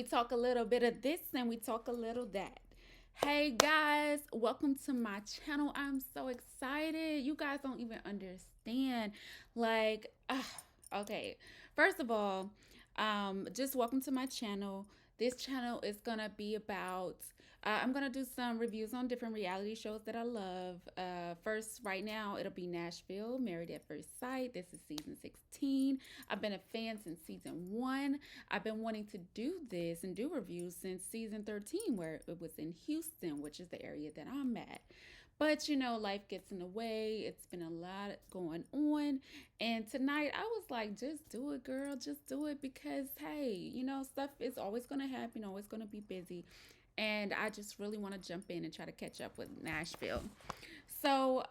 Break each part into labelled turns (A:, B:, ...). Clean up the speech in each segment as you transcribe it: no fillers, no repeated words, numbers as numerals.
A: We talk a little bit of this and we talk a little that. Hey guys, welcome to my channel. I'm so excited. You guys don't even understand. Like, okay. First of all, just welcome to my channel. This channel is gonna be about. I'm gonna do some reviews on different reality shows that I love. First, right now, it'll be Nashville, Married at First Sight. This is season 16. I've been a fan since season 1. I've been wanting to do this and do reviews since season 13, where it was in Houston, which is the area that I'm at. But life gets in the way. It's been a lot going on. And tonight I was like, just do it, girl. Just do it because, hey, stuff is always going to happen, always going to be busy. And I just really want to jump in and try to catch up with Nashville. So,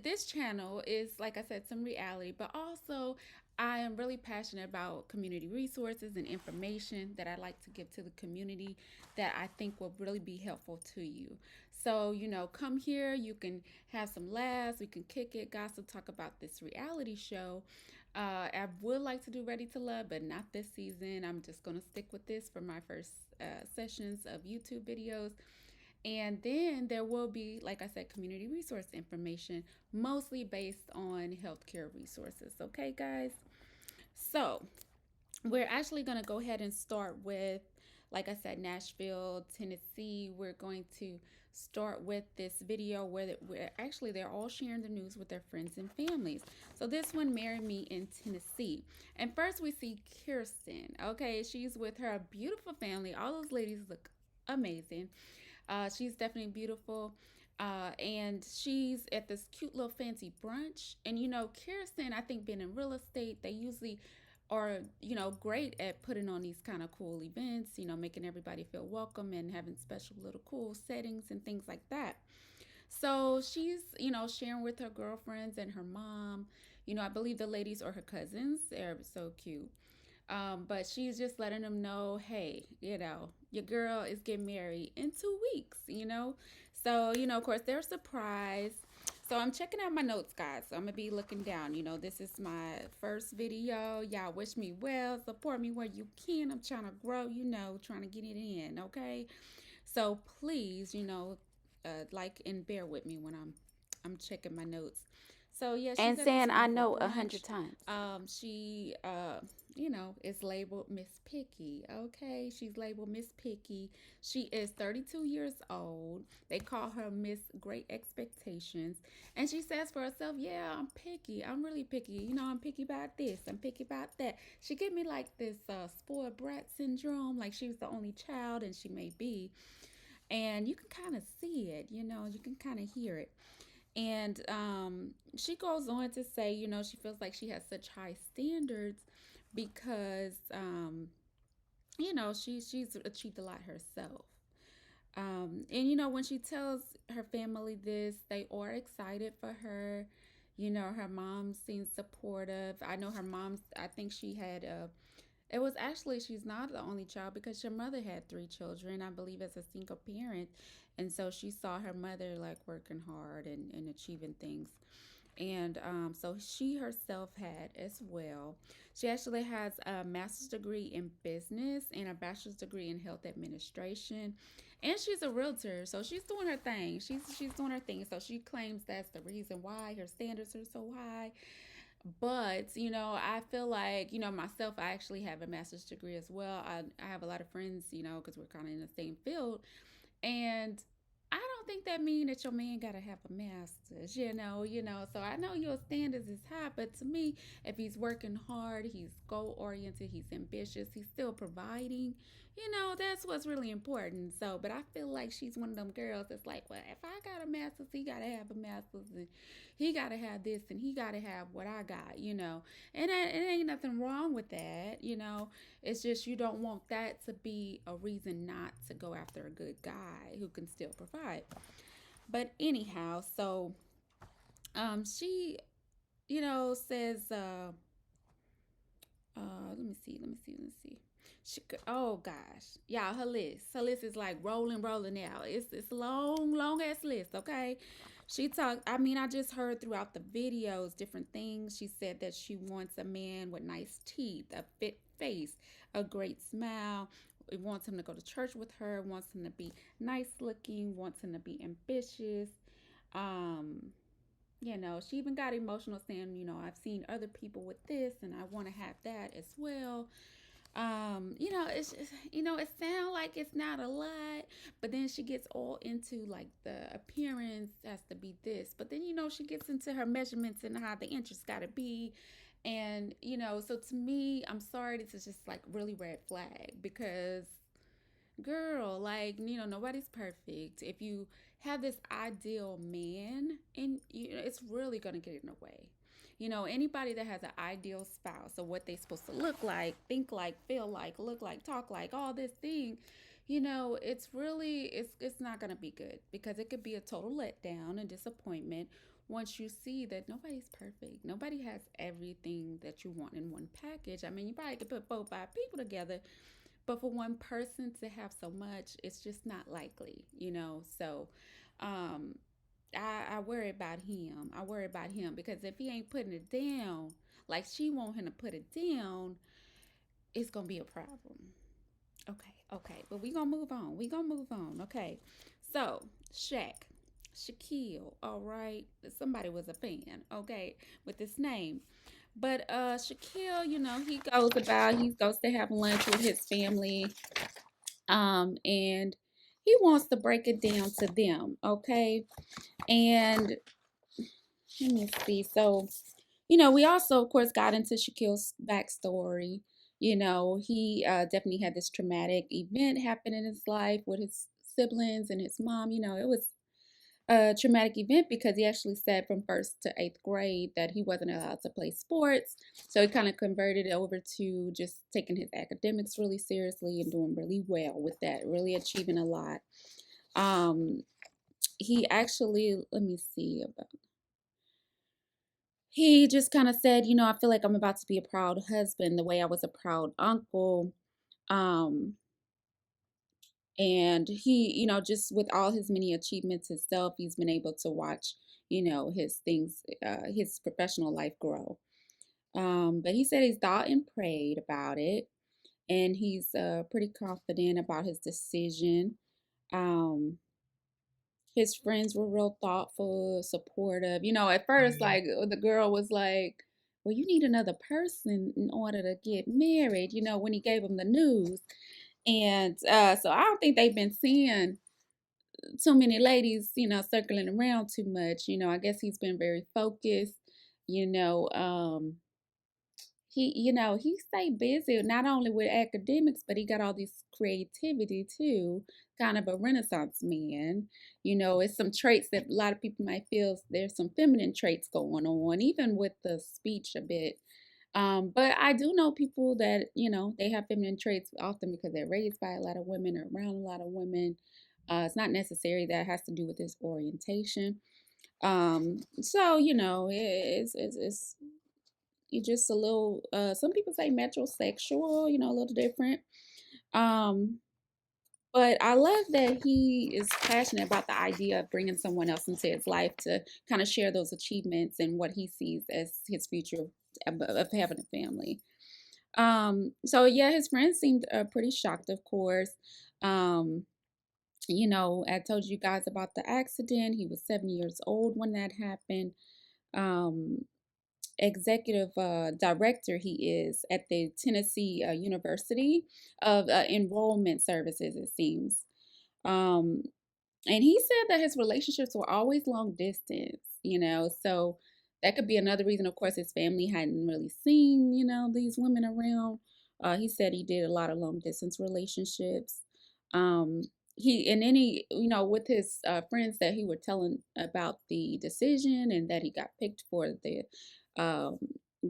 A: this channel is, like I said, some reality, but also I am really passionate about community resources and information that I like to give to the community that I think will really be helpful to you. So, come here, you can have some laughs, we can kick it, gossip, talk about this reality show. I would like to do Ready to Love, but not this season. I'm just going to stick with this for my first sessions of YouTube videos. And then there will be, like I said, community resource information, mostly based on healthcare resources. Okay, guys? So we're actually going to go ahead and start with, like I said, Nashville, Tennessee. We're going to start with this video where actually they're all sharing the news with their friends and families. So this one, Marry Me in Tennessee. And first we see Kirsten. Okay, she's with her beautiful family. All those ladies look amazing. She's definitely beautiful. And she's at this cute little fancy brunch. And Kirsten, I think being in real estate, they usually are, great at putting on these kind of cool events, making everybody feel welcome and having special little cool settings and things like that. So she's, sharing with her girlfriends and her mom. I believe the ladies are her cousins. They're so cute. But she's just letting them know, hey, your girl is getting married in 2 weeks. So, of course, they're surprised. So I'm checking out my notes, guys. So I'm going to be looking down. This is my first video. Y'all wish me well. Support me where you can. I'm trying to grow, trying to get it in, okay? So please, like and bear with me when I'm checking my notes. So yeah, she's
B: And
A: at this
B: saying I
A: beautiful
B: know a
A: brunch.
B: hundred times.
A: She is labeled Miss Picky. Okay, she's labeled Miss Picky. She is 32 years old. They call her Miss Great Expectations, and she says for herself, "Yeah, I'm picky. I'm really picky. I'm picky about this. I'm picky about that." She gave me like this spoiled brat syndrome, like she was the only child, and she may be, and you can kind of see it. You can kind of hear it. And she goes on to say, she feels like she has such high standards because, she's achieved a lot herself. And, when she tells her family this, they are excited for her. Her mom seems supportive. I know her mom's, I think she had it was actually, she's not the only child because her mother had 3 children, I believe, as a single parent. And so she saw her mother like working hard and achieving things. And so she herself had as well. She actually has a master's degree in business and a bachelor's degree in health administration. And she's a realtor, so she's doing her thing. She's doing her thing. So she claims that's the reason why her standards are so high. But I feel like myself, I actually have a master's degree as well. I have a lot of friends, because we're kind of in the same field, and I don't think that means that your man gotta have a master's, So I know your standards is high, but to me, if he's working hard, he's goal oriented, he's ambitious, he's still providing, that's what's really important. So, but I feel like she's one of them girls that's like, well, if I got a master's, he gotta have a master's, and he gotta have this, and he gotta have what I got. And it ain't nothing wrong with that. It's just you don't want that to be a reason not to go after a good guy who can still provide. But anyhow, so she says let me see. Oh gosh, y'all, her list is like rolling out. It's a long ass list. Okay, she talked. I mean, I just heard throughout the videos different things. She said that she wants a man with nice teeth, a fit face, a great smile, wants him to go to church with her, wants him to be nice looking, wants him to be ambitious. Um, she even got emotional saying, I've seen other people with this and I want to have that as well. It's just, it sounds like it's not a lot, but then she gets all into like the appearance has to be this, but then she gets into her measurements and how the inches got to be, and so to me, I'm sorry, this is just like really red flag because girl, like, nobody's perfect. If you have this ideal man, and it's really gonna get in the way. Anybody that has an ideal spouse or what they're supposed to look like, think like, feel like, look like, talk like, all this thing, it's really it's not gonna be good because it could be a total letdown and disappointment once you see that nobody's perfect. Nobody has everything that you want in one package. I mean, you probably could put 4 or 5 people together, but for one person to have so much, it's just not likely. So um, I worry about him. I worry about him because if he ain't putting it down, like she want him to put it down, it's gonna be a problem. Okay. But we gonna move on. We gonna move on. Okay. So Shaquille. All right. Somebody was a fan. Okay, with this name. But Shaquille, he goes to have lunch with his family. And he wants to break it down to them, okay? And let me see. So, we also, of course, got into Shaquille's backstory. He definitely had this traumatic event happen in his life with his siblings and his mom. It was a traumatic event because he actually said from first to eighth grade that he wasn't allowed to play sports. So he kind of converted over to just taking his academics really seriously and doing really well with that, really achieving a lot. Um, he actually, let me see, he just kind of said, I feel like I'm about to be a proud husband the way I was a proud uncle. Um, and he, just with all his many achievements himself, he's been able to watch, his things, his professional life grow. But he said he's thought and prayed about it, and he's pretty confident about his decision. Um, his friends were real thoughtful, supportive. At first, like the girl was like, "Well, you need another person in order to get married." When he gave him the news, and so I don't think they've been seeing too many ladies, circling around too much. I guess he's been very focused. You know, um, he stayed busy not only with academics, but he got all this creativity too, kind of a renaissance man. It's some traits that a lot of people might feel there's some feminine traits going on, even with the speech a bit. But I do know people that, they have feminine traits often because they're raised by a lot of women or around a lot of women. It's not necessary that it has to do with this orientation. So, it's you're just a little, some people say metrosexual, a little different. Um, but I love that he is passionate about the idea of bringing someone else into his life to kind of share those achievements and what he sees as his future of having a family. So yeah, his friends seemed pretty shocked, of course. Um, I told you guys about the accident. He was 7 years old when that happened. Um, Executive director he is at the Tennessee University of Enrollment Services, it seems. Um, and he said that his relationships were always long distance, so that could be another reason. Of course, his family hadn't really seen, these women around. He said he did a lot of long distance relationships. Um, he and any, with his friends that he were telling about the decision and that he got picked for the um,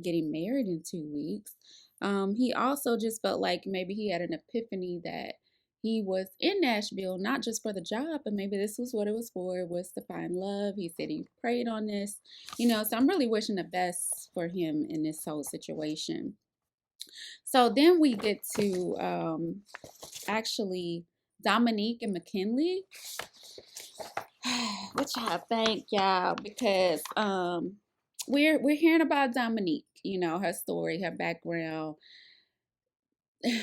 A: getting married in 2 weeks. He also just felt like maybe he had an epiphany that he was in Nashville, not just for the job, but maybe this was what it was for. It was to find love. He said he prayed on this, so I'm really wishing the best for him in this whole situation. So then we get to actually Dominique and McKinley, which I thank y'all because we're hearing about Dominique, her story, her background.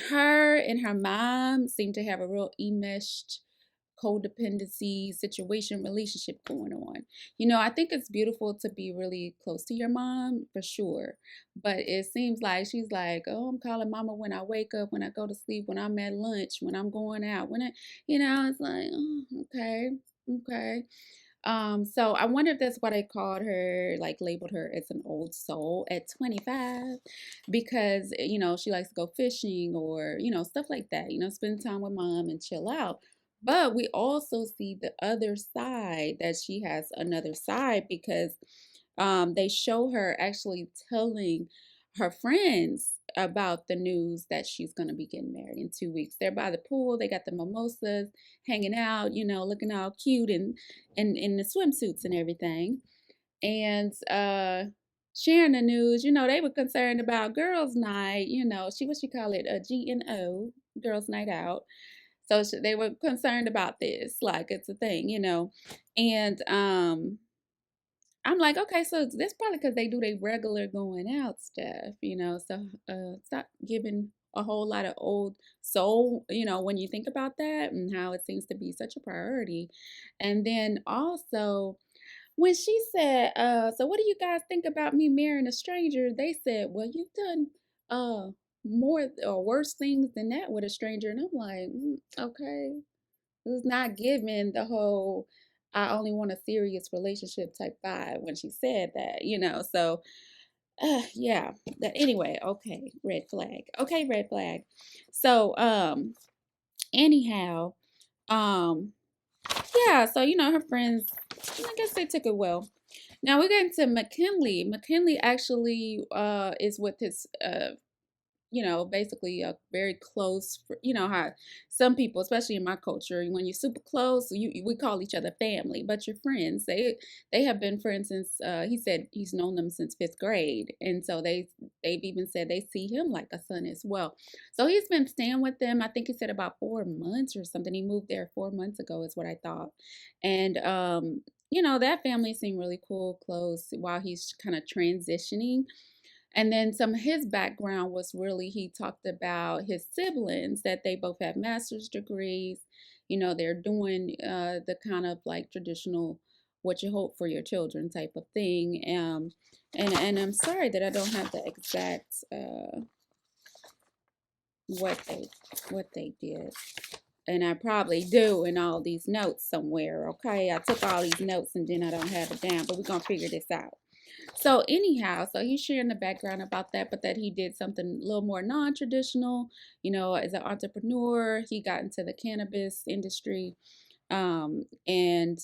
A: her and her mom seem to have a real enmeshed codependency situation relationship going on. I think it's beautiful to be really close to your mom for sure, but it seems like she's like, oh, I'm calling mama when I wake up, when I go to sleep, when I'm at lunch, when I'm going out, it's like, oh, okay, okay. So I wonder if that's why they called her, like labeled her as an old soul at 25, because she likes to go fishing or stuff like that. Spend time with mom and chill out. But we also see the other side, that she has another side, because they show her actually telling her friends about the news that she's going to be getting married in 2 weeks. They're by the pool, they got the mimosas, hanging out, looking all cute and in the swimsuits and everything. And sharing the news, they were concerned about girls' night, what she call it, a GNO, girls' night out. So they were concerned about this, like it's a thing, and I'm like, okay, so that's probably because they do their regular going out stuff, So stop giving a whole lot of old soul, when you think about that and how it seems to be such a priority. And then also, when she said, so what do you guys think about me marrying a stranger? They said, well, you've done uh more or worse things than that with a stranger. And I'm like, okay. It's not giving the whole I only want a serious relationship type vibe when she said that, So, yeah. Anyway, okay, red flag. Okay, red flag. So, anyhow, um, yeah. So her friends, I guess they took it well. Now we're getting to McKinley. McKinley actually is with his basically a very close, how some people, especially in my culture, when you're super close, we call each other family, but your friends, they have been friends since, he said he's known them since 5th grade. And so they've even said they see him like a son as well. So he's been staying with them. I think he said about 4 months or something. He moved there 4 months ago is what I thought. And, that family seemed really cool, close, while he's kind of transitioning. And then some of his background was really, he talked about his siblings, that they both have master's degrees. They're doing the kind of like traditional what you hope for your children type of thing. And I'm sorry that I don't have the exact what they did. And I probably do in all these notes somewhere. Okay, I took all these notes and then I don't have it down, but we're gonna figure this out. So anyhow, so he's sharing the background about that, but that he did something a little more non-traditional, as an entrepreneur. He got into the cannabis industry. And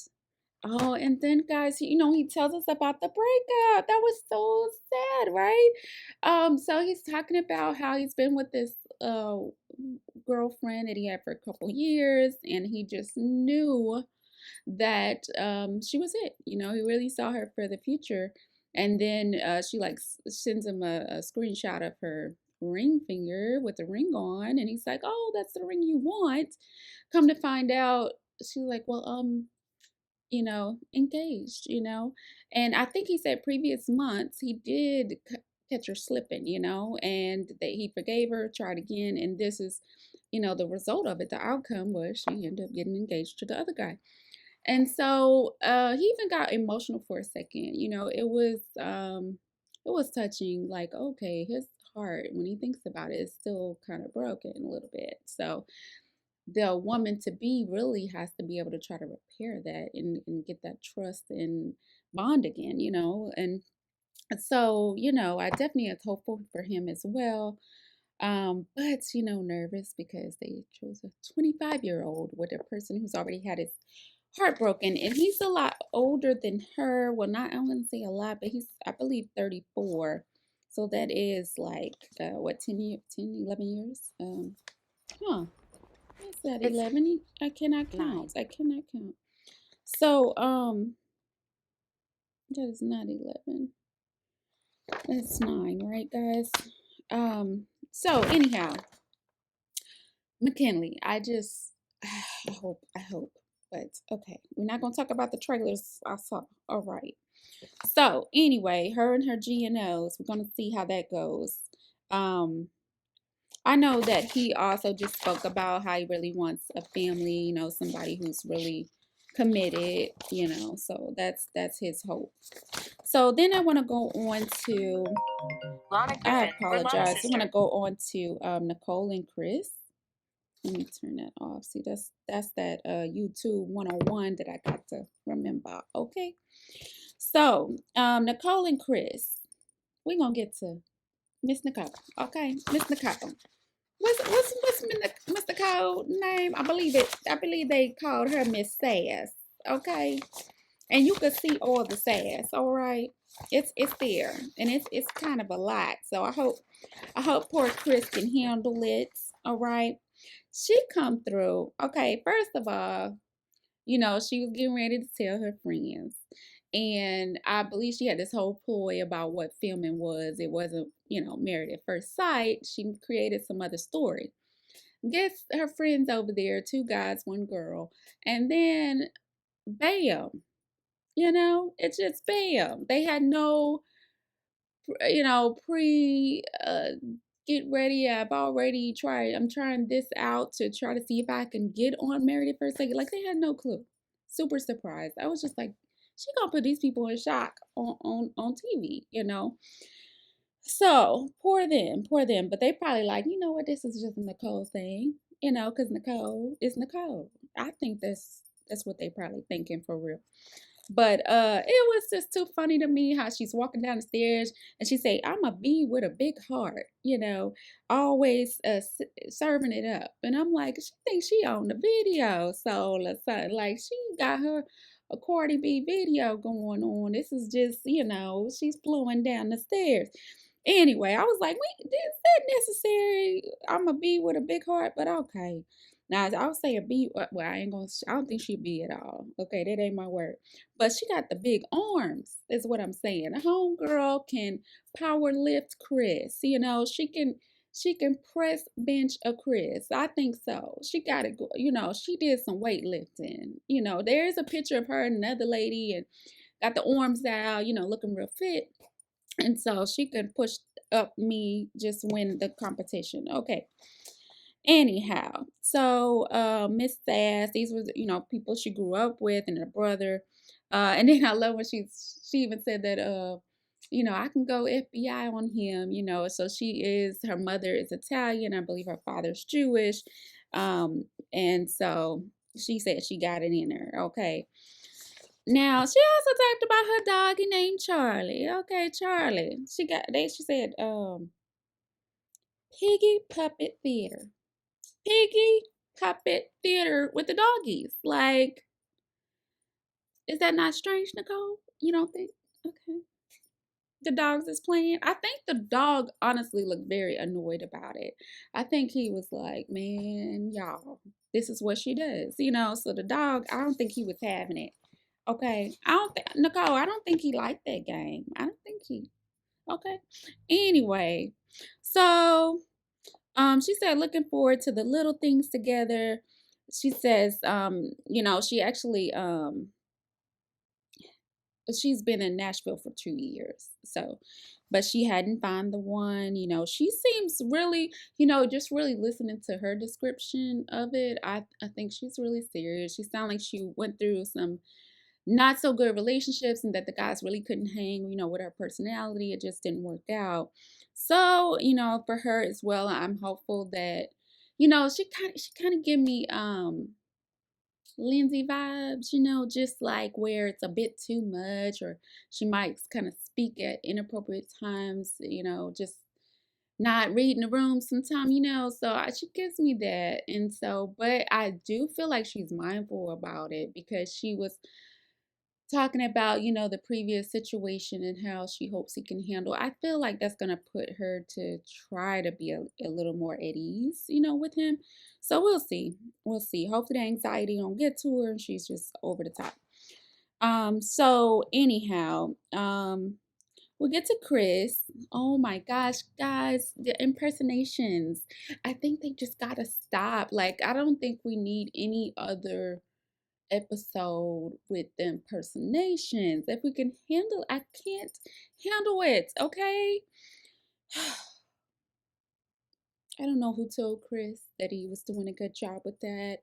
A: oh, and then guys, he tells us about the breakup. That was so sad, right? So he's talking about how he's been with this girlfriend that he had for a couple years, and he just knew that she was it. He really saw her for the future. And then she like sends him a screenshot of her ring finger with the ring on, and he's like, "Oh, that's the ring you want." Come to find out, she's like, "Well, engaged." And I think he said previous months he did catch her slipping, and that he forgave her, tried again, and this is, the result of it. The outcome was she ended up getting engaged to the other guy. And so he even got emotional for a second. It was touching, like, okay, his heart, when he thinks about it, is still kind of broken a little bit. So the woman to be really has to be able to try to repair that and get that trust and bond again, and so, I definitely is hopeful for him as well. But nervous because they chose a 25-year-old with a person who's already had his heart broken, and he's a lot older than her. Well, not, I wouldn't say a lot, but he's, I believe, 34. So that is like what, 11 years? Huh. What's that?
B: It's
A: 11? I cannot count.
B: 9.
A: I cannot count. So that is not 11. That's 9, right, guys? So anyhow, McKinley, I hope. But okay, we're not gonna talk about the trailers I saw. All right. So anyway, her and her GNOs, we're gonna see how that goes. Um, I know that he also just spoke about how he really wants a family, somebody who's really committed, so that's his hope. So then I want to go on to, I apologize. I want to go on to Nicole and Chris. Let me turn that off. See, that's that YouTube 101 that I got to remember. Okay. So, Nicole and Chris, we're gonna get to Miss Nicole. Okay, Miss Nicole. What's Miss Nicole name? I believe they called her Miss Sass. Okay. And you can see all the sass, all right? It's there. And it's kind of a lot. So I hope poor Chris can handle it. All right. She come through. Okay, first of all, she was getting ready to tell her friends. And I believe she had this whole ploy about what filming was. It wasn't, married at first sight. She created some other story. Gets her friends over there, two guys, one girl. And then bam, it's just bam. They had no, pre get ready. I'm trying this out to try to see if I can get on Married at First Sight. Like they had no clue. Super surprised. I was just like, she gonna put these people in shock on TV. So poor them. But they probably like, you know what, this is just a Nicole thing, because Nicole is Nicole. I think that's what they probably thinking for real. But it was just too funny to me how she's walking down the stairs and she say, "I'm a bee with a big heart," always serving it up. And I'm like, she thinks she on the video, so like she got her a Cardi B video going on. This is just, she's flowing down the stairs. Anyway, I was like, wait, is that necessary? I'm a bee with a big heart, but okay. Now I'll say a bee. Well, I don't think she be at all. Okay, that ain't my word. But she got the big arms, is what I'm saying. A homegirl can power lift Chris. She can press bench a Chris. I think so. She got it. She did some weightlifting. There's a picture of her and another lady and got the arms out. Looking real fit. And so she could push up me, just win the competition. Okay. Anyhow, so Miss Sass, these were people she grew up with and her brother. And then I love when she even said that I can go FBI on him, so her mother is Italian, I believe her father's Jewish. And so she said she got it in her. Okay. Now she also talked about her doggy named Charlie. Okay, Charlie. She said Piggy Puppet Theater. Piggy Puppet Theater with the doggies. Like, is that not strange, Nicole? You don't think? Okay. The dogs is playing. I think the dog honestly looked very annoyed about it. I think he was like, man, y'all, this is what she does. So the dog, I don't think he was having it. Okay. Nicole, I don't think he liked that game. I don't think he, okay. Anyway, so she said looking forward to the little things together. She says, she actually she's been in Nashville for 2 years. So, but she hadn't found the one. She seems really, just really listening to her description of it. I think she's really serious. She sounds like she went through some not so good relationships and that the guys really couldn't hang, with her personality. It just didn't work out. So, for her as well, I'm hopeful that, she kind of give me Lindsay vibes, just like where it's a bit too much, or she might kind of speak at inappropriate times, just not reading the room sometime, so she gives me that. And so, but I do feel like she's mindful about it because she was talking about, the previous situation and how she hopes he can handle. I feel like that's going to put her to try to be a little more at ease, with him. So we'll see. We'll see. Hopefully the anxiety don't get to her and she's just over the top. So anyhow, we'll get to Chris. Oh my gosh, guys, the impersonations. I think they just gotta stop. Like, I don't think we need any other episode with the impersonations. If we can handle, I can't handle it. Okay. I don't know who told Chris that he was doing a good job with that.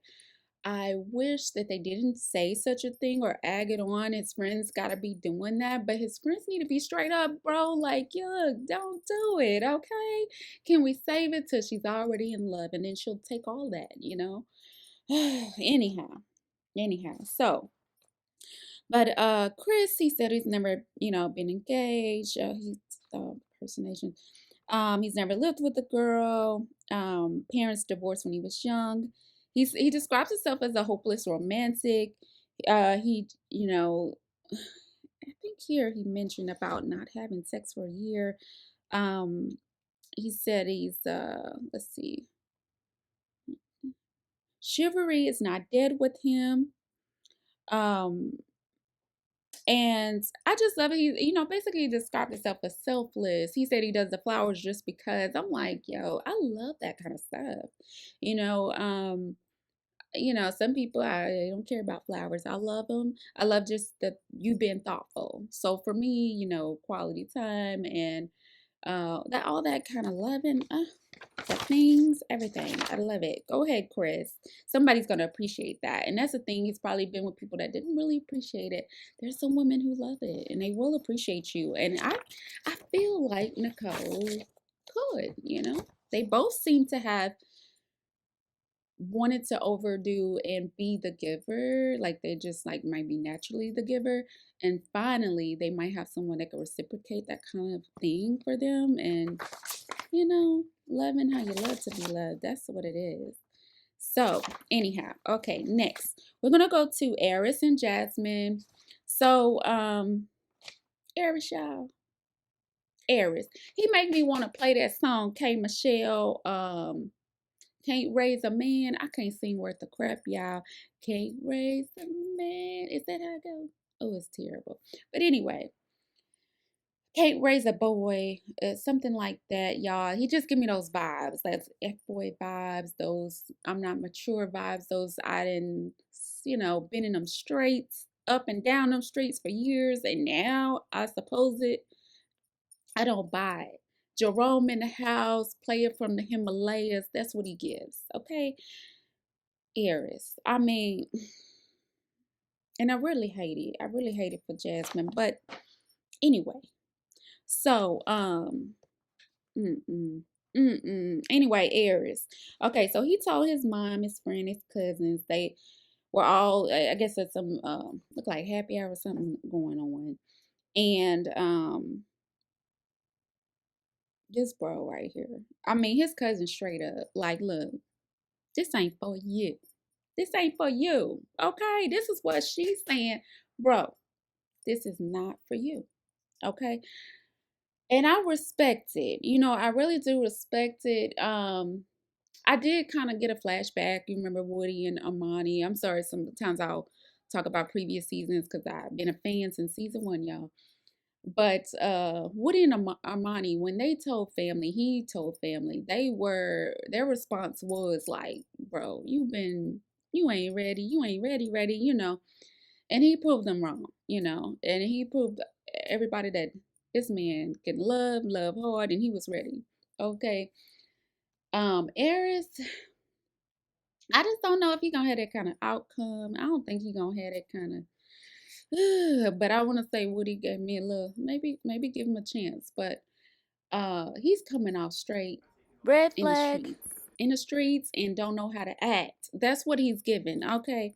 A: I wish that they didn't say such a thing or egg it on. His friends gotta be doing that, but his friends need to be straight up, bro. Like, yuck, don't do it, okay? Can we save it till she's already in love and then she'll take all that, you know? anyhow, anyhow. So, but Chris, he said he's never, been engaged. He's personation. He's never lived with a girl. Parents divorced when he was young. He describes himself as a hopeless romantic. He, I think here he mentioned about not having sex for a year. Um, he said he's let's see, chivalry is not dead with him. Um, And I just love it. He, basically he described himself as selfless. He said he does the flowers just because. I'm like, yo, I love that kind of stuff. You know, um, some people I don't care about flowers. I love them. I love just that you being thoughtful. So for me, quality time and that all that kind of loving. The things, everything. I love it. Go ahead, Chris. Somebody's gonna appreciate that. And that's the thing, he's probably been with people that didn't really appreciate it. There's some women who love it and they will appreciate you. And I feel like Nicole could. They both seem to have wanted to overdo and be the giver. Like they just like might be naturally the giver. And finally they might have someone that can reciprocate that kind of thing for them. And loving how you love to be loved. That's what it is. So, anyhow, okay, next. We're gonna go to Eris and Jasmine. So, Eris, y'all. Eris. He made me want to play that song, K Michelle. Can't raise a man. I can't sing worth the crap, y'all. Can't raise a man. Is that how it goes? Oh, it's terrible. But anyway, can't raise a boy, something like that, y'all. He just give me those vibes, that's F-boy vibes, those I'm not mature vibes, those I didn't, been in them streets, up and down them streets for years, and now I suppose I don't buy it. Jerome in the house, player from the Himalayas, that's what he gives, okay? Aries. I mean, and I really hate it. I really hate it for Jasmine, but anyway. So, Mm-mm. Mm-mm. Anyway, Aries. Okay, so he told his mom, his friend, his cousins, they were all, I guess it's some, look like happy hour or something going on. And this bro right here, I mean, his cousin straight up, like, look, this ain't for you. This ain't for you. Okay, this is what she's saying. Bro, this is not for you. Okay. And I respect it. I really do respect it. I did kind of get a flashback. You remember Woody and Amani. I'm sorry, sometimes I'll talk about previous seasons because I've been a fan since season one, y'all. But Woody and Armani, when they told family, he told family, their response was like, bro, you ain't ready, ready. And he proved them wrong. And he proved everybody that this man can love hard, and he was ready. Okay. Aries, I just don't know if he gonna have that kind of outcome. I don't think he gonna have that kind of. But I want to say Woody gave me a little. Maybe give him a chance. But he's coming off straight
B: Red
A: in the
B: flag.
A: streets, and don't know how to act. That's what he's given. Okay.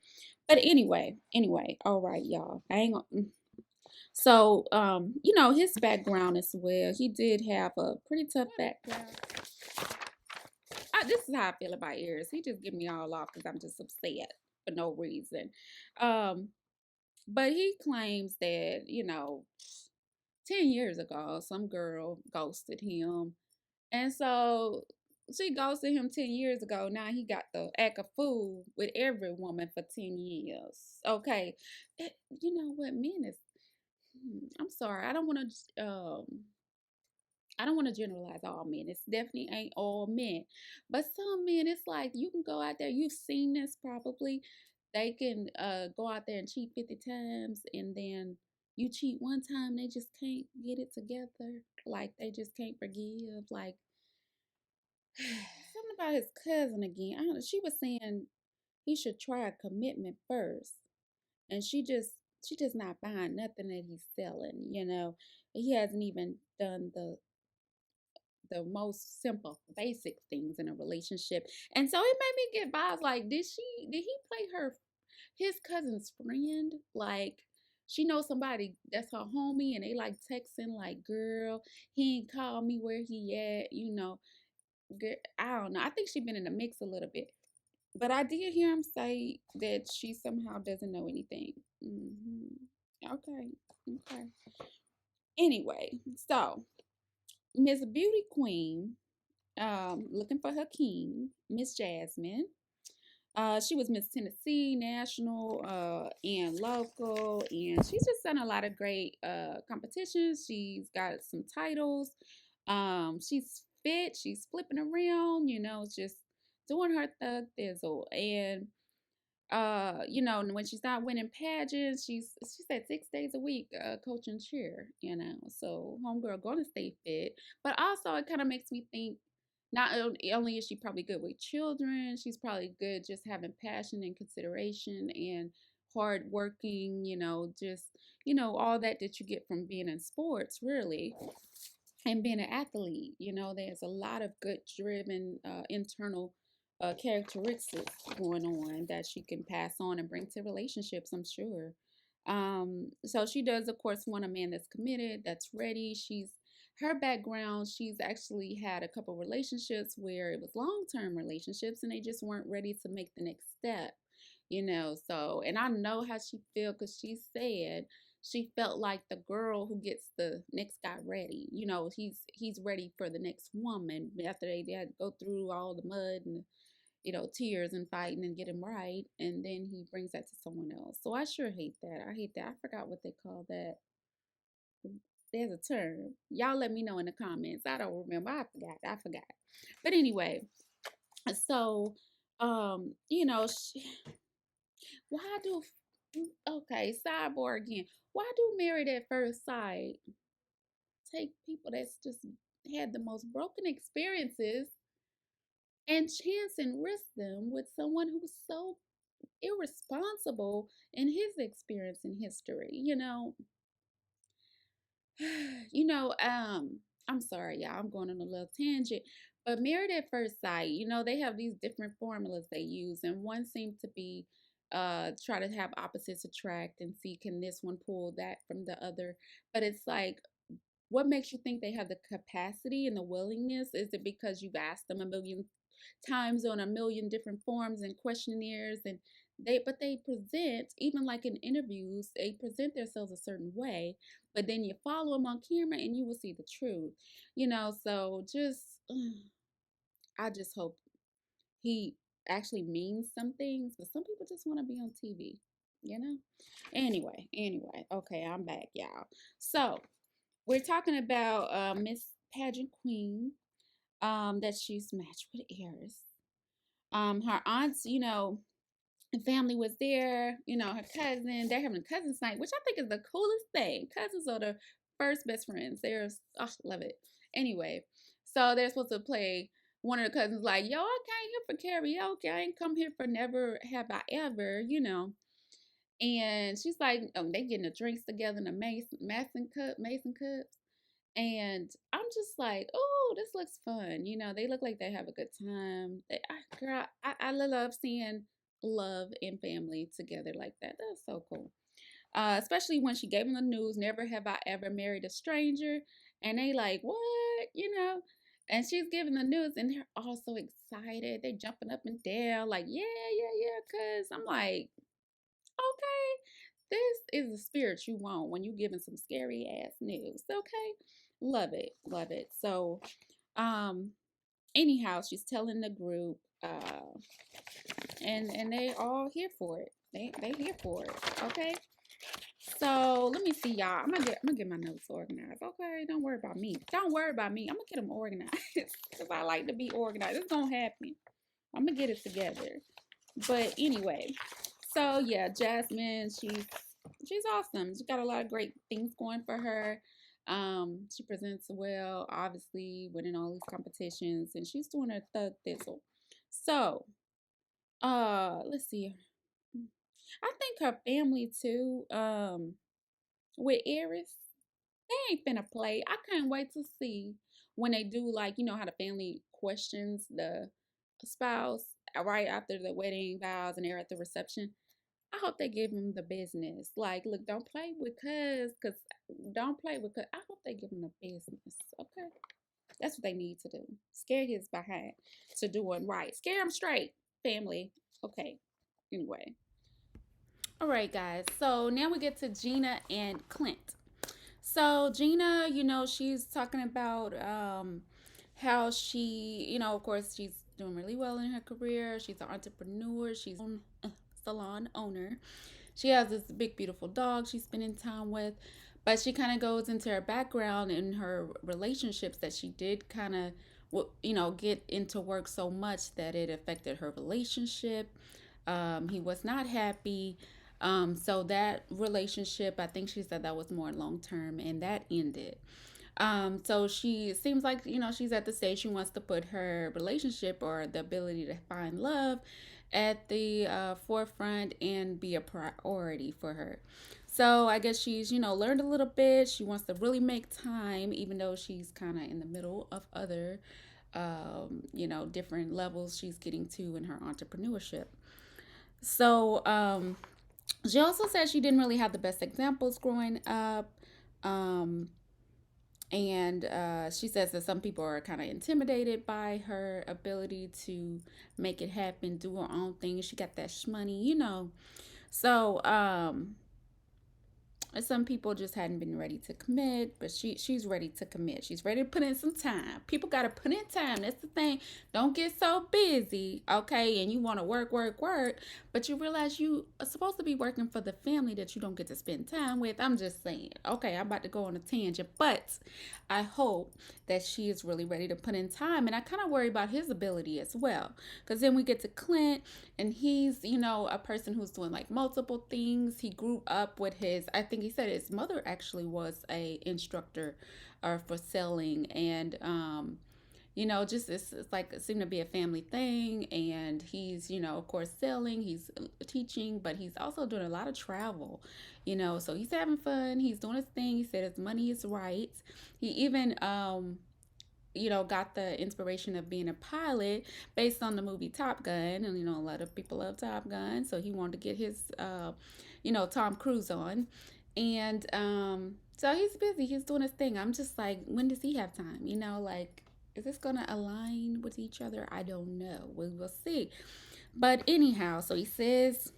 A: But anyway, all right, y'all. I ain't gonna. So, his background as well. He did have a pretty tough background. This is how I feel about Aries. He just get me all off because I'm just upset for no reason. Um, but he claims that 10 years ago, some girl ghosted him, and so she ghosted him 10 years ago. Now he got the act of fool with every woman for 10 years. Okay, you know what, men is. I'm sorry, I don't want to generalize all men. It's definitely ain't all men. But some men, it's like you can go out there, you've seen this probably. They can go out there and cheat 50 times, and then you cheat one time, they just can't get it together. Like they just can't forgive. Like about his cousin again. I don't know. She was saying he should try a commitment first, and she just not buying nothing that he's selling. He hasn't even done the most simple, basic things in a relationship, and so it made me get vibes like, did he play his cousin's friend? Like, she knows somebody that's her homie, and they like texting like, "Girl, he ain't called me where he at," I don't know. I think she been in the mix a little bit. But I did hear him say that she somehow doesn't know anything. Okay. Okay. Anyway, so Miss Beauty Queen, looking for her king, Miss Jasmine. She was Miss Tennessee National and local, and she's just done a lot of great competitions. She's got some titles. She's fit. She's flipping around. Just doing her thug thizzle. And when she's not winning pageants, she said 6 days a week coaching cheer. So homegirl gonna stay fit, but also it kind of makes me think. Not only is she probably good with children, she's probably good just having passion and consideration and hard working. Just all that you get from being in sports, really, and being an athlete. There's a lot of good driven internal characteristics going on that she can pass on and bring to relationships, I'm sure. So she does, of course, want a man that's committed, that's ready. Her background, she's actually had a couple relationships where it was long-term relationships and they just weren't ready to make the next step. So, and I know how she feel, because she said she felt like the girl who gets the next guy ready. He's ready for the next woman after they had to go through all the mud and tears and fighting and get him right, and then he brings that to someone else. So I sure hate that. I hate that. I forgot what they call that. There's a term. Y'all let me know in the comments. I don't remember. I forgot. But anyway, so why do okay, sidebar again. Why do Married at First Sight take people that's just had the most broken experiences and chance and risk them with someone who's so irresponsible in his experience in history? I'm sorry, y'all, I'm going on a little tangent. But Married at First Sight, they have these different formulas they use, and one seemed to be try to have opposites attract and see, can this one pull that from the other. But it's like, what makes you think they have the capacity and the willingness? Is it because you've asked them a million times on a million different forms and questionnaires, and they present, even like in interviews, they present themselves a certain way, but then you follow them on camera and you will see the truth. So just I just hope he actually means some things, but some people just want to be on TV, you know? Anyway, okay, I'm back, y'all. So we're talking about Miss Pageant Queen, that she's matched with Eris. Her aunts, the family was there, her cousin, they're having a cousin's night, which I think is the coolest thing. Cousins are the first best friends. Love it. Anyway, so they're supposed to play. One of the cousins like, yo, I came here for karaoke. I ain't come here for never have I ever. And she's like, they getting the drinks together in a mason cups. And I'm just like, oh, this looks fun. They look like they have a good time. Girl, I love seeing love and family together like that. That's so cool. Especially when she gave them the news, never have I ever married a stranger. And they like, what? And she's giving the news and they're all so excited. They're jumping up and down like, yeah. Cause I'm like, okay, this is the spirit you want when you giving some scary ass news. Okay. Love it. So, anyhow, she's telling the group, and they all here for it. They here for it. Okay. So let me see, y'all. I'm gonna get my notes organized. Okay, don't worry about me. Don't worry about me. I'm gonna get them organized because I like to be organized. It's gonna happen. I'm gonna get it together. But anyway, so yeah, Jasmine, she's awesome. She got a lot of great things going for her. She presents well, obviously winning all these competitions, and she's doing her thug thistle. So, let's see. I think her family too, with Eris, they ain't finna play. I can't wait to see when they do, like, you know how the family questions the spouse right after the wedding vows and they're at the reception. I hope they give him the business. Like, look, don't play with cuz don't play with cuz. I hope they give him the business. Okay. That's what they need to do. Scare his behind to doing right. Scare him straight, family. Okay. Anyway. All right, guys. So now we get to Gina and Clint. So Gina, she's talking about how she, of course, she's doing really well in her career. She's an entrepreneur. She's a salon owner. She has this big, beautiful dog she's spending time with. But she kind of goes into her background and her relationships that she did kind of, get into work so much that it affected her relationship. He was not happy. So that relationship, I think she said that was more long term, and that ended. So she seems like, she's at the stage she wants to put her relationship or the ability to find love at the forefront and be a priority for her. So I guess she's, learned a little bit. She wants to really make time, even though she's kind of in the middle of other, different levels she's getting to in her entrepreneurship. So she also said she didn't really have the best examples growing up. Um, and she says that some people are kind of intimidated by her ability to make it happen, do her own thing. She got that shmoney. So some people just hadn't been ready to commit, but she's ready to commit. She's ready to put in some time. People got to put in time. That's the thing. Don't get so busy, okay? And you want to work, work, work, but you realize you are supposed to be working for the family that you don't get to spend time with. I'm just saying. Okay, I'm about to go on a tangent, but I hope that she is really ready to put in time. And I kind of worry about his ability as well, because then we get to Clint, and he's, a person who's doing like multiple things. He grew up with I think he said his mother actually was a instructor for selling, and just it's like it seemed to be a family thing. And he's, of course, selling, he's teaching, but he's also doing a lot of travel, so he's having fun, he's doing his thing. He said his money is right. He even got the inspiration of being a pilot based on the movie Top Gun. And, a lot of people love Top Gun. So he wanted to get his, Tom Cruise on. And so he's busy. He's doing his thing. I'm just like, when does he have time? Like, is this going to align with each other? I don't know. We will see. But anyhow, so he says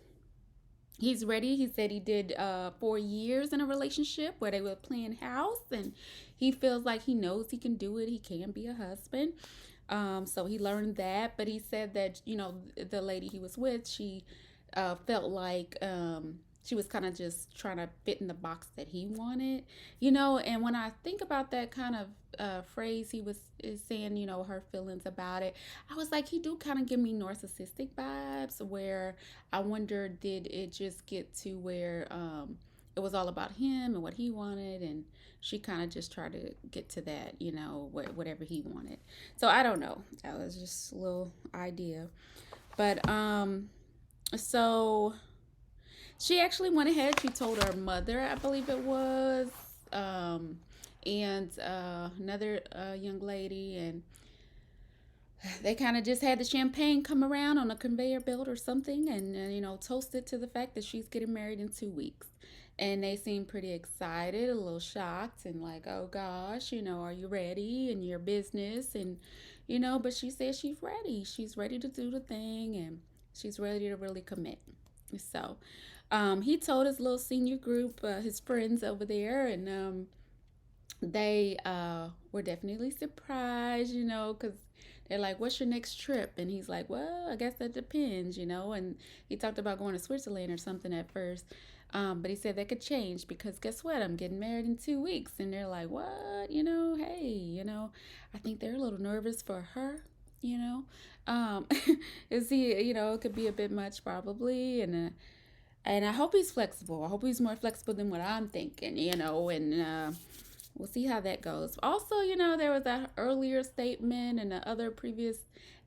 A: he's ready. He said he did 4 years in a relationship where they were playing house, and he feels like he knows he can do it. He can be a husband. So he learned that, but he said that the lady he was with, she felt like she was kind of just trying to fit in the box that he wanted, And when I think about that kind of phrase he was is saying, her feelings about it, I was like, he do kind of give me narcissistic vibes. Where I wonder, did it just get to where it was all about him and what he wanted, and she kind of just tried to get to that, whatever he wanted. So I don't know. That was just a little idea, but so she actually went ahead. She told her mother, I believe it was, and another young lady, and they kind of just had the champagne come around on a conveyor belt or something, and toasted to the fact that she's getting married in 2 weeks. And they seemed pretty excited, a little shocked, and like, oh gosh, are you ready in your business? And but she said she's ready. She's ready to do the thing, and she's ready to really commit. So he told his little senior group, his friends over there, and they were definitely surprised, because they're like, what's your next trip? And he's like, well, I guess that depends, and he talked about going to Switzerland or something at first. But he said that could change because guess what? I'm getting married in 2 weeks. And they're like, what? Hey, I think they're a little nervous for her, you know. Um, is he, it could be a bit much probably. And I hope he's flexible. I hope he's more flexible than what I'm thinking, and we'll see how that goes. Also, there was that earlier statement in the other previous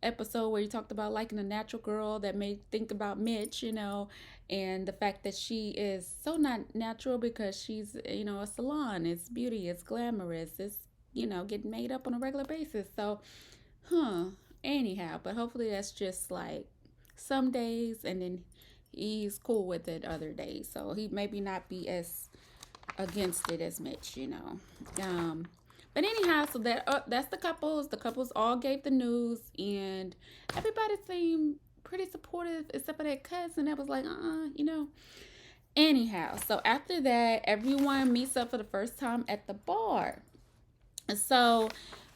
A: episode where you talked about liking a natural girl that made think about Mitch, and the fact that she is so not natural because she's, a salon. It's beauty, it's glamorous, it's, getting made up on a regular basis. So, huh. Anyhow, but hopefully that's just like some days, and then he's cool with it other days. So he maybe not be as against it as much. Um, but anyhow, so that's the couples. The couples all gave the news, and everybody seemed pretty supportive, except for that cousin that was like, Anyhow, so after that, everyone meets up for the first time at the bar. So,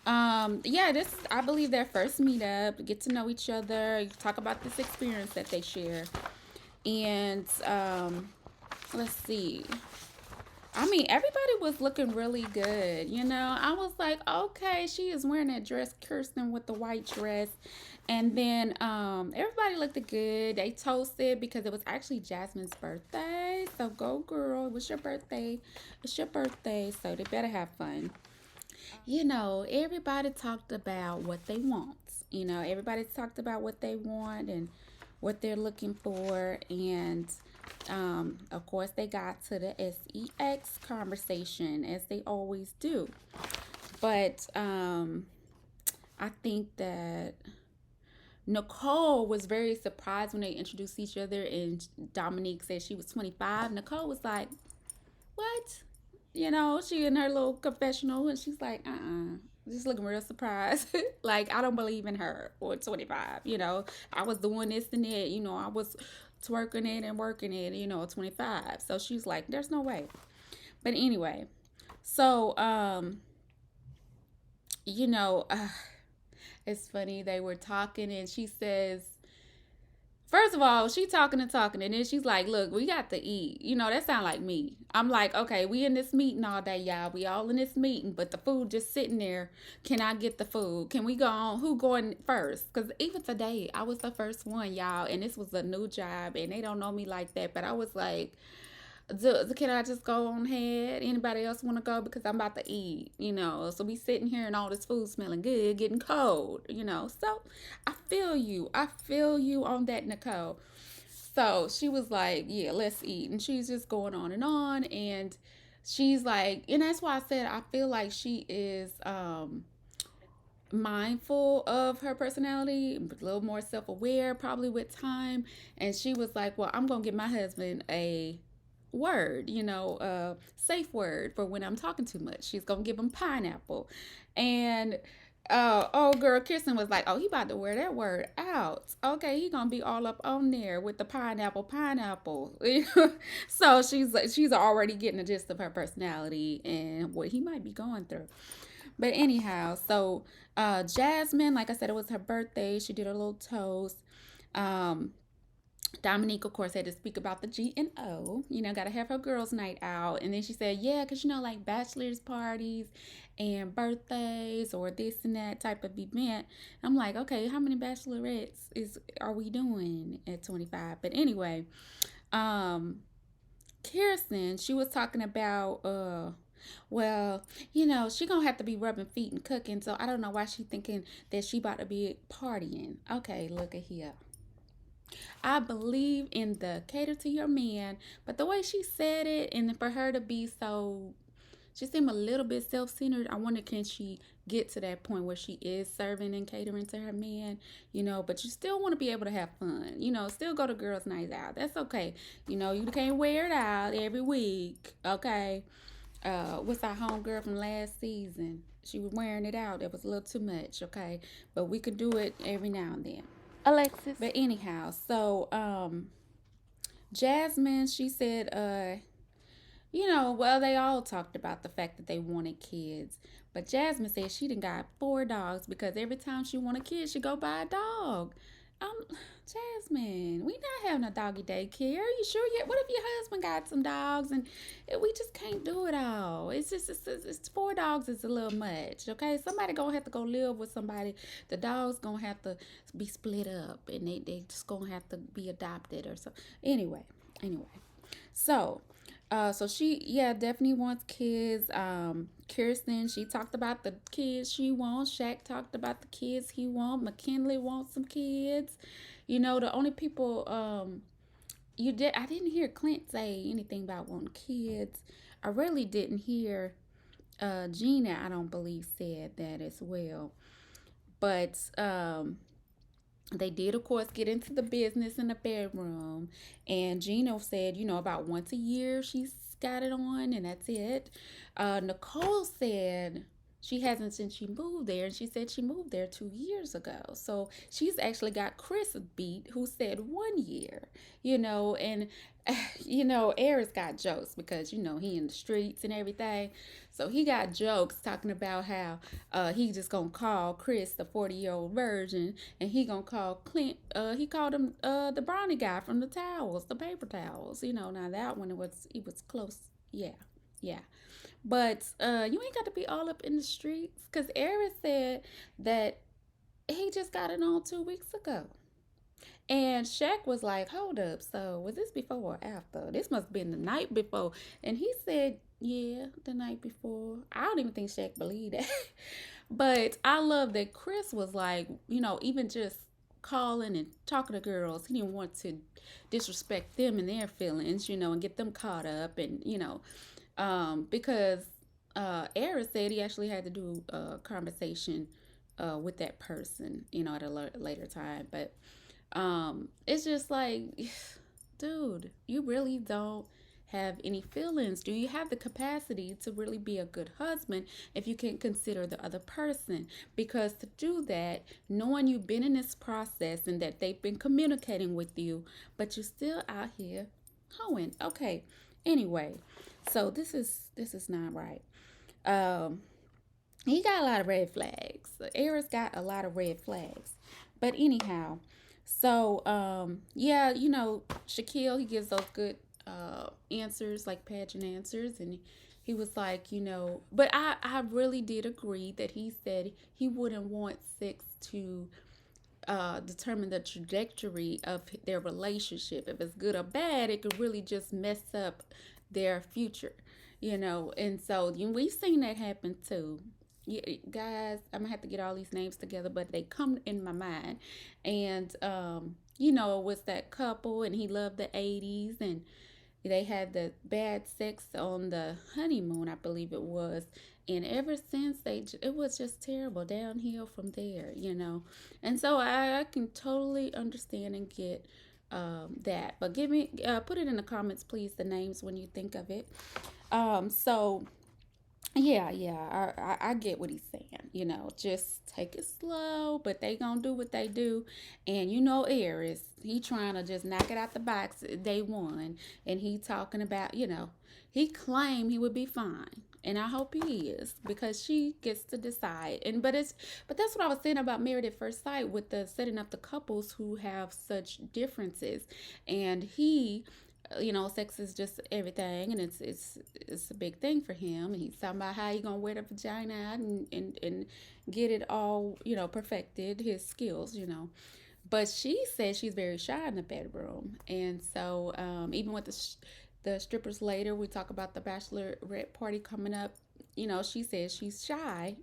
A: yeah, this I believe their first meetup, get to know each other, talk about this experience that they share, and let's see. I mean, everybody was looking really good. I was like, okay, she is wearing that dress, Kirsten, with the white dress. And then everybody looked good. They toasted because it was actually Jasmine's birthday. So go, girl. It was your birthday. It's your birthday. So they better have fun. Everybody talked about what they want. Everybody talked about what they want and what they're looking for. And of course, they got to the sex conversation as they always do. But I think that Nicole was very surprised when they introduced each other, and Dominique said she was 25. Nicole was like, what? She in her little confessional, and she's like, just looking real surprised. Like, I don't believe in her or 25. I was doing this and that. I was twerking it and working it, 25. So she's like, there's no way. But anyway, so, you know, uh, it's funny. They were talking, and she says, first of all, she talking and talking, and then she's like, "Look, we got to eat." That sound like me. I'm like, "Okay, we in this meeting all day, y'all. We all in this meeting, but the food just sitting there. Can I get the food? Can we go on? Who going first? Because even today, I was the first one, y'all, and this was a new job, and they don't know me like that. But I was like, can I just go on ahead? Anybody else want to go? Because I'm about to eat, So we sitting here and all this food smelling good, getting cold. So I feel you. I feel you on that, Nicole. So she was like, yeah, let's eat. And she's just going on and on. And she's like, and that's why I said I feel like she is mindful of her personality, a little more self aware, probably with time. And she was like, well, I'm going to give my husband a word, safe word for when I'm talking too much. She's gonna give him pineapple. And oh girl, Kirsten was like, oh, he about to wear that word out. Okay, he gonna be all up on there with the pineapple. So she's already getting the gist of her personality and what he might be going through. But anyhow, so Jasmine, like I said, it was her birthday. She did a little toast. Um, Dominique, of course, had to speak about the G and O. Got to have her girls' night out. And then she said, yeah, because, like bachelor's parties and birthdays or this and that type of event. I'm like, okay, how many bachelorettes are we doing at 25? But anyway, Kirsten, she was talking about, well, she gonna have to be rubbing feet and cooking. So I don't know why she thinking that she about to be partying. Okay, look at here. I believe in the cater to your man, but the way she said it, and for her to be so, she seemed a little bit self-centered. I wonder, can she get to that point where she is serving and catering to her man, but you still want to be able to have fun, still go to girls' nights out. That's okay. You can't wear it out every week, okay? What's our homegirl from last season? She was wearing it out. It was a little too much, okay? But we could do it every now and then.
B: Alexis.
A: But anyhow, so Jasmine, she said, well, they all talked about the fact that they wanted kids. But Jasmine said she done got 4 dogs because every time she want a kid, she go buy a dog. Um, Jasmine, we not having a doggy daycare. You sure? What if your husband got some dogs and we just can't do it all? It's just it's 4 dogs is a little much. Okay, somebody gonna have to go live with somebody. The dogs gonna have to be split up, and they just gonna have to be adopted or so. Anyway. So So she, yeah, definitely wants kids. Kirsten, she talked about the kids she wants. Shaq talked about the kids he wants. McKinley wants some kids. You know, the only people, I didn't hear Clint say anything about wanting kids. I really didn't hear, Gina, I don't believe, said that as well. But, they did, of course, get into the business in the bedroom. And Gino said, about once a year she's got it on, and that's it. Nicole said she hasn't since she moved there, and she said she moved there 2 years ago. So she's actually got Chris beat, who said 1 year, and Eric got jokes because he in the streets and everything. So he got jokes talking about how he just gonna call Chris the 40-year-old virgin, and he gonna call Clint. He called him the brownie guy from the towels, the paper towels. Now that one it was close. Yeah, yeah. But you ain't got to be all up in the streets, because Eric said that he just got it on 2 weeks ago. And Shaq was like, hold up, so was this before or after? This must have been the night before. And he said, yeah, the night before. I don't even think Shaq believed that. But I love that Chris was like, even just calling and talking to girls, he didn't want to disrespect them and their feelings, and get them caught up. And, because Eric said he actually had to do a conversation with that person, at a later time. But it's just like, dude, you really don't have any feelings. Do you have the capacity to really be a good husband if you can consider the other person? Because to do that, knowing you've been in this process and that they've been communicating with you, but you're still out here hoeing. Okay. Anyway, so this is not right. Um, he got a lot of red flags. Eric's got a lot of red flags. But anyhow, so yeah, Shaquille, he gives those good answers, like pageant answers, and he was like, but I really did agree that he said he wouldn't want sex to determine the trajectory of their relationship. If it's good or bad, it could really just mess up their future, And so we've seen that happen too. Yeah, guys, I'm gonna have to get all these names together, but they come in my mind. And it was that couple, and he loved the '80s, and they had the bad sex on the honeymoon, I believe it was. And ever since, it was just terrible downhill from there. And so I can totally understand and get that. But put it in the comments, please, the names when you think of it. So yeah, yeah, I get what he's saying. Just take it slow, but they gonna do what they do. And Aries, he trying to just knock it out the box day one, and he talking about, he claimed he would be fine, and I hope he is, because she gets to decide. But that's what I was saying about Married at First Sight, with the setting up the couples who have such differences, and he sex is just everything, and it's a big thing for him. And he's talking about how he gonna wear the vagina out, and get it all, perfected, his skills. But she says she's very shy in the bedroom, and so even with the strippers later, we talk about the bachelorette party coming up. She says she's shy,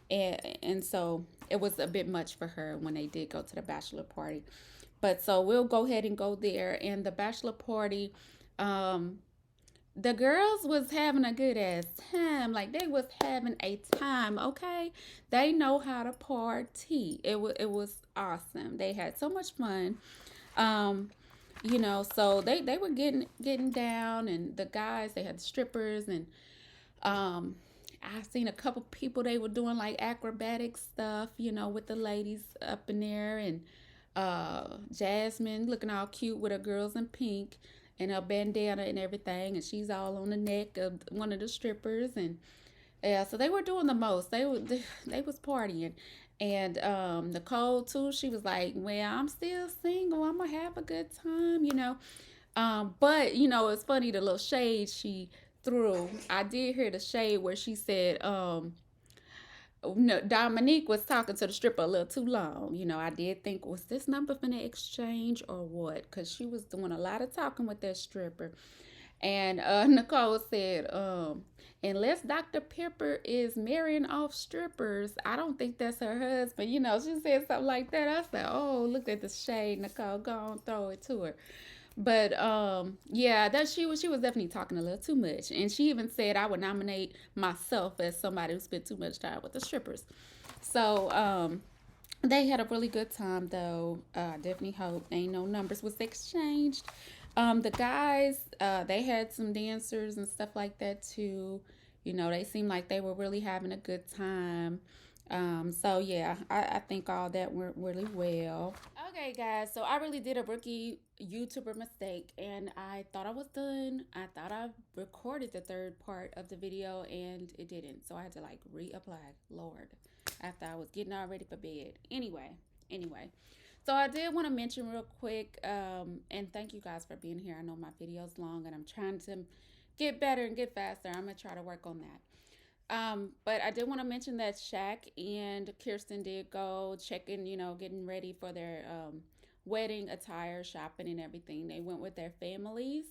A: and so it was a bit much for her when they did go to the bachelor party. But so we'll go ahead and go there. And the bachelor party, um, the girls was having a good ass time. Like, they was having a time, okay? They know how to party. It was awesome. They had so much fun. Um, so they were getting down, and the guys, they had the strippers, and um I seen a couple people, they were doing like acrobatic stuff, with the ladies up in there. And Jasmine looking all cute with her girls in pink and her bandana and everything, and she's all on the neck of one of the strippers. And yeah, so they were doing the most. They was partying. And Nicole too, she was like, well, I'm still single, I'm gonna have a good time. But it's funny, the little shade she threw. I did hear the shade where she said, no, Dominique was talking to the stripper a little too long. I did think, was this number finna exchange or what? Because she was doing a lot of talking with that stripper. And Nicole said, unless Dr. Pepper is marrying off strippers, I don't think that's her husband. You know, she said something like that. I said, oh, look at the shade, Nicole. Go on, throw it to her. But yeah, that she was definitely talking a little too much, and she even said I would nominate myself as somebody who spent too much time with the strippers. So they had a really good time though. I definitely hope ain't no numbers was exchanged. The guys, they had some dancers and stuff like that too. You know, they seemed like they were really having a good time. So yeah, I think all that went really well. Okay, guys, so I really did a rookie YouTuber mistake, and I thought I was done. I thought I recorded the third part of the video, and it didn't. So I had to like reapply. Lord, after I was getting all ready for bed. Anyway, so I did want to mention real quick, and thank you guys for being here. I know my video's long, and I'm trying to get better and get faster. I'm gonna try to work on that. But I did want to mention that Shaq and Kirsten did go checking, getting ready for their wedding attire, shopping, and everything. They went with their families.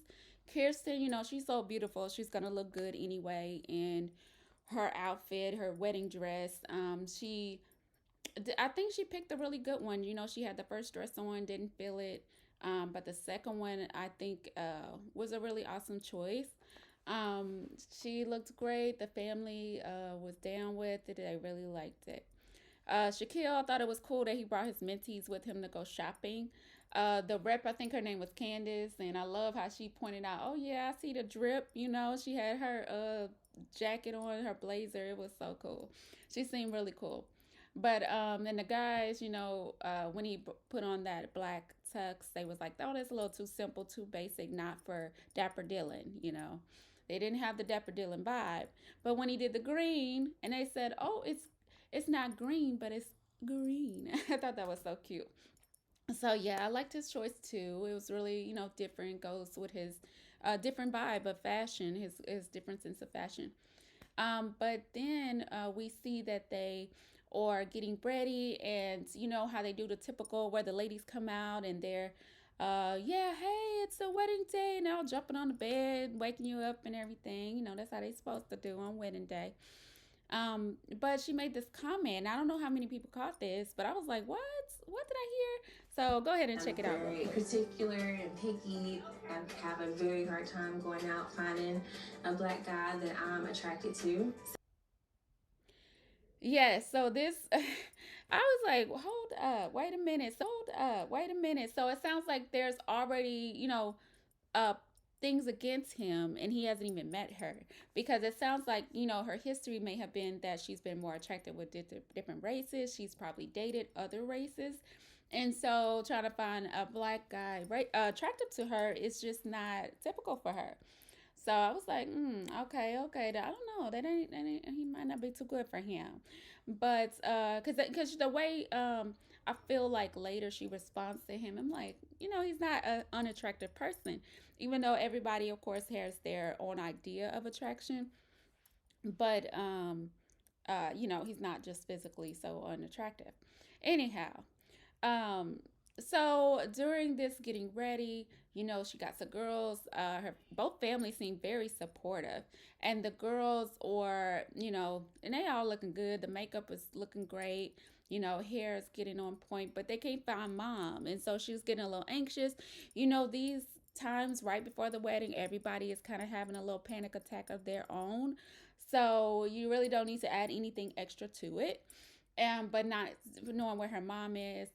A: Kirsten, she's so beautiful. She's gonna look good anyway in her outfit, her wedding dress. I think she picked a really good one. She had the first dress on, didn't feel it. But the second one, I think, was a really awesome choice. Um, she looked great. The family was down with it. They really liked it. Shaquille thought it was cool that he brought his mentees with him to go shopping. The rep, I think her name was Candace, and I love how she pointed out, oh, yeah, I see the drip. She had her jacket on, her blazer. It was so cool. She seemed really cool. But and the guys, when he put on that black tux, they was like, oh, that's a little too simple, too basic, not for Dapper Dylan. They didn't have the Dapper Dylan vibe. But when he did the green, and they said, oh, it's not green, but it's green. I thought that was so cute. So yeah, I liked his choice too. It was really, different. Goes with his different vibe of fashion, his different sense of fashion. But then we see that they are getting ready, and how they do the typical where the ladies come out and they're, yeah, hey, it's a wedding day, and they're all jumping on the bed, waking you up and everything. That's how they supposed to do on wedding day. But she made this comment. I don't know how many people caught this, but I was like, what? What did I hear? So go ahead and check
B: I'm
A: it out real
B: very
A: quick.
B: particular and picky. I have a very hard time going out finding a black guy that I'm attracted to.
A: Yes, so this I was like, hold up, wait a minute. So it sounds like there's already, uh things against him, and he hasn't even met her, because it sounds like, her history may have been that she's been more attracted with different races. She's probably dated other races. And so trying to find a black guy right attractive to her is just not typical for her. So I was like, okay. I don't know. That ain't, he might not be too good for him. But cause the way I feel like later she responds to him, I'm like, he's not an unattractive person, even though everybody, of course, has their own idea of attraction. But he's not just physically so unattractive. Anyhow, um, so during this getting ready, she got the girls. Her both families seem very supportive, and the girls are, and they all looking good. The makeup is looking great. Hair is getting on point, but they can't find mom, and so she was getting a little anxious. These times right before the wedding, everybody is kind of having a little panic attack of their own. So you really don't need to add anything extra to it. But not knowing where her mom is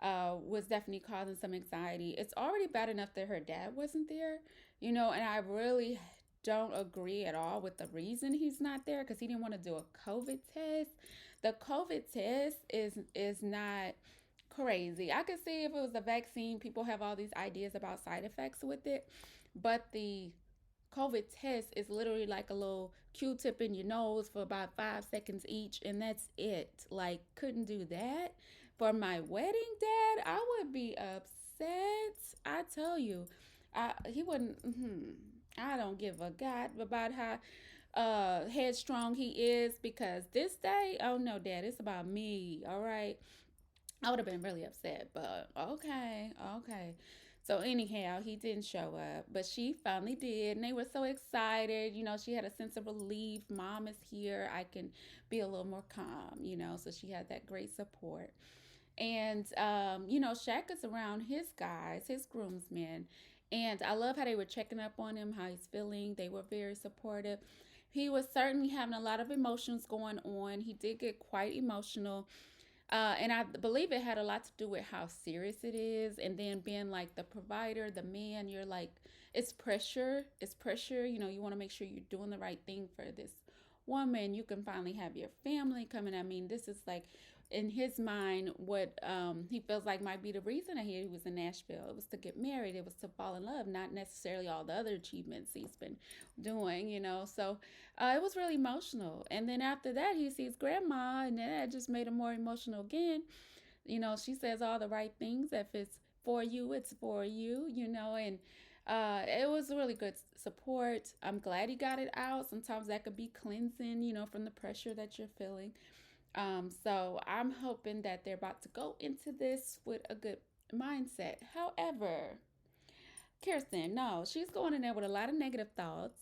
A: was definitely causing some anxiety. It's already bad enough that her dad wasn't there, and I really don't agree at all with the reason he's not there, because he didn't want to do a COVID test. The COVID test is not crazy. I could see if it was a vaccine, people have all these ideas about side effects with it, but the COVID test is literally like a little Q-tip in your nose for about 5 seconds each, and that's it. Like, couldn't do that for my wedding, dad. I would be upset. I tell you, he wouldn't. I don't give a god about how headstrong he is, because this day, oh no, dad, it's about me. All right, I would have been really upset, but okay. So anyhow, he didn't show up, but she finally did, and they were so excited. She had a sense of relief. Mom is here. I can be a little more calm. So she had that great support. And Shaq is around his guys, his groomsmen, and I love how they were checking up on him, how he's feeling. They were very supportive. He was certainly having a lot of emotions going on. He did get quite emotional, and I believe it had a lot to do with how serious it is, and then being like the provider, the man. You're like, it's pressure. It's pressure. You want to make sure you're doing the right thing for this woman. You can finally have your family coming. I mean, this is like, in his mind, what he feels like might be the reason that he was in Nashville. It was to get married. It was to fall in love, not necessarily all the other achievements he's been doing. So it was really emotional. And then after that, he sees grandma, and then that just made him more emotional again. She says all the right things. If it's for you, it's for you, and it was really good support. I'm glad he got it out. Sometimes that could be cleansing, from the pressure that you're feeling. So I'm hoping that they're about to go into this with a good mindset. However, Kirsten, no, she's going in there with a lot of negative thoughts.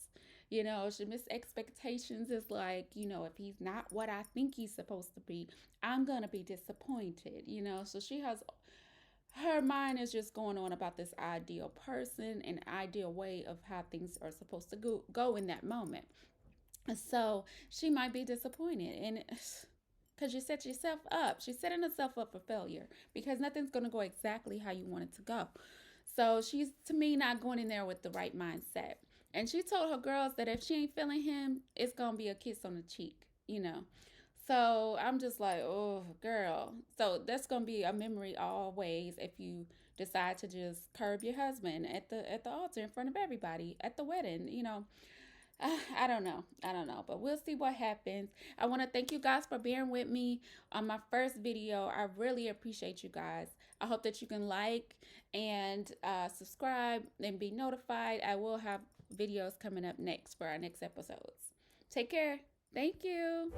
A: She missed expectations. Is like, if he's not what I think he's supposed to be, I'm gonna be disappointed. So she has, her mind is just going on about this ideal person and ideal way of how things are supposed to go in that moment. So she might be disappointed, and because you set yourself up, she's setting herself up for failure because nothing's going to go exactly how you want it to go. So she's, to me, not going in there with the right mindset. And she told her girls that if she ain't feeling him, it's going to be a kiss on the cheek. So I'm just like, oh, girl. So that's going to be a memory always if you decide to just curb your husband at the altar in front of everybody at the wedding. I don't know. I don't know. But we'll see what happens. I want to thank you guys for bearing with me on my first video. I really appreciate you guys. I hope that you can like and subscribe and be notified. I will have videos coming up next for our next episodes. Take care. Thank you.